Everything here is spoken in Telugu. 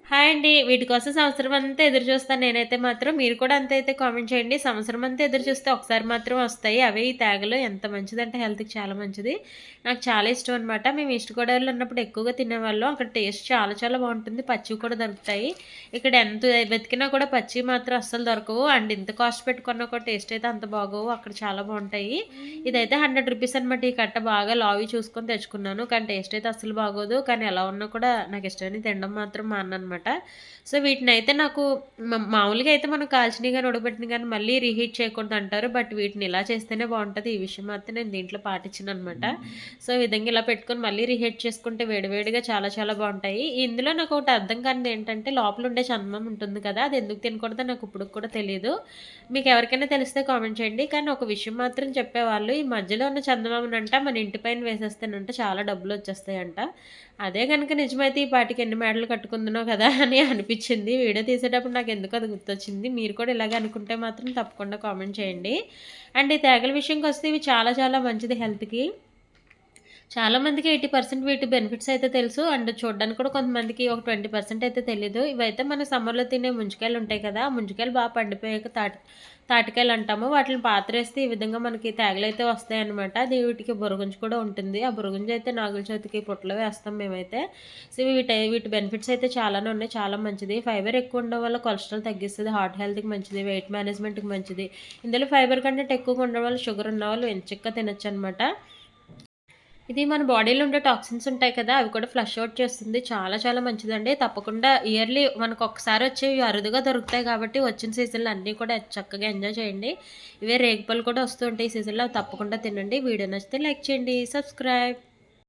హాయ్ అండి. వీటి కోసం సంవత్సరం అంతా ఎదురు చూస్తాను నేనైతే మాత్రం. మీరు కూడా అంతే అయితే కామెంట్ చేయండి. సంవత్సరం అంతా ఎదురు చూస్తే ఒకసారి మాత్రం వస్తాయి. అవే ఈ తేగలు ఎంత మంచిదంటే హెల్త్‌కి చాలా మంచిది. నాకు చాలా ఇష్టం అనమాట. మేము ఈస్ట్ గోదావరిలో ఉన్నప్పుడు ఎక్కువగా తినేవాళ్ళం. అక్కడ టేస్ట్ చాలా చాలా బావుంటుంది. పచ్చివి కూడా దొరుకుతాయి. ఇక్కడ ఎంత వెతికినా కూడా పచ్చివి మాత్రం అస్సలు దొరకవు. అండ్ ఇంత కాస్ట్ పెట్టుకున్నా కూడా టేస్ట్ అయితే అంత బాగోవు. అక్కడ చాలా బావుంటాయి. ఇదైతే రూ. 100 అనమాట. ఈ కట్ట బాగా లావువి చూసుకొని తెచ్చుకున్నాను. కానీ టేస్ట్ అయితే అస్సలు బాగోదు. కానీ ఎలా ఉన్నా కూడా నాకు ఇష్టమని తినడం మాత్రం మానననమాట. సో, వీటినైతే నాకు మామూలుగా అయితే మనం కాల్చినయి గాని, ఉడకబెట్టినయి గాని మళ్ళీ రీహీట్ చేయకూడదంటారు. బట్ వీటిని ఇలా చేస్తేనే బావుంటది. ఈ విషయం మాత్రం నేను దీంట్లో పాటించననమాట. సో, ఈ విధంగా ఇలా పెట్టుకొని మళ్ళీ రీహీట్ చేసుకుంటే వేడి వేడిగా చాలా చాలా బావుంటాయి. ఇందులో నాకొకటి అర్థం కానిదేంటంటే లోపలుండే చర్మం ఉంటుంది కదా! అది ఎందుకు తినకూడదో నాకు ఇప్పటికి కూడా తెలీదు. మీకెవరికైనా తెలిస్తే కామెంట్ చేయండి. కానీ ఒక విషయం మాత్రం చెప్పేవాళ్ళు. ఈ మధ్యలో ఉన్న చందమామనంట మన ఇంటి పైన వేసేస్తేనంట చాలా డబ్బులొచ్చేస్తాయంట. అదే గనుక నిజమైతే ఈ పాటికి ఎన్ని మేడలు కట్టుకుందునో కదా! అని అనిపిచ్చింది. వీడియో తీసేటప్పుడు నాకెందుకో అది గుర్తొచ్చింది. మీరు కూడా ఇలాగే అనుకుంటే మాత్రం తప్పకుండా కామెంట్ చేయండి. అండ్ ఈ తేగల విషయంకొస్తే ఇవి చాలా చాలా మంచిది హెల్త్‌కి. చాలా మందికి 80% వీటి బెనిఫిట్స్ అయితే తెలుసు. అండ్ చూడడానికి కూడా కొంతమందికి ఒక 20% అయితే తెలీదు. ఇవైతే మన సమ్మర్‌లో తినే ముంజికాయలు ఉంటాయి కదా! ఆ ముంజికాయలు బాగా పండిపోయాక తాటికాయలు అంటాము. వాటిని పాతరేస్తే ఈ విధంగా మనకి తేగలైతే వస్తాయన్నమాట. అది వీటికి బురగుంజి కూడా ఉంటుంది. ఆ బురగుంజి అయితే నాగుల చవితికి పుట్టలో వేస్తాం మేమైతే. సో, వీటి బెనిఫిట్స్ అయితే చాలానే ఉన్నాయి. చాలా మంచిది. ఫైబర్ ఎక్కువ ఉండడం వల్ల కొలెస్ట్రాల్ తగ్గిస్తది. హార్ట్ హెల్త్‌కి మంచిది. వెయిట్ మేనేజ్‌మెంట్‌కి మంచిది. ఇందులో ఫైబర్ కంటెంట్ ఎక్కువగా ఉండడం వల్ల షుగర్ ఉన్నవాళ్ళు ఎంచక్కా తినొచ్చనమాట. ఇది మన బాడీలో ఉండే టాక్సిన్స్ ఉంటాయి కదా! అవి కూడా ఫ్లష్ ఔట్ చేస్తుంది. చాలా చాలా మంచిదండి. తప్పకుండా ఇయర్‌లీ మనకొకసారి వచ్చేవి అరుదుగా దొరుకుతాయి కాబట్టి వచ్చిన సీజన్‌లో అన్నీ కూడా చక్కగా ఎంజాయ్ చేయండి. ఇవే రేగిపళ్ళు కూడా వస్తూ ఉంటాయి ఈ సీజన్‌లో. అవి తప్పకుండా తినండి. వీడియో నచ్చితే లైక్ చేయండి. సబ్స్క్రైబ్.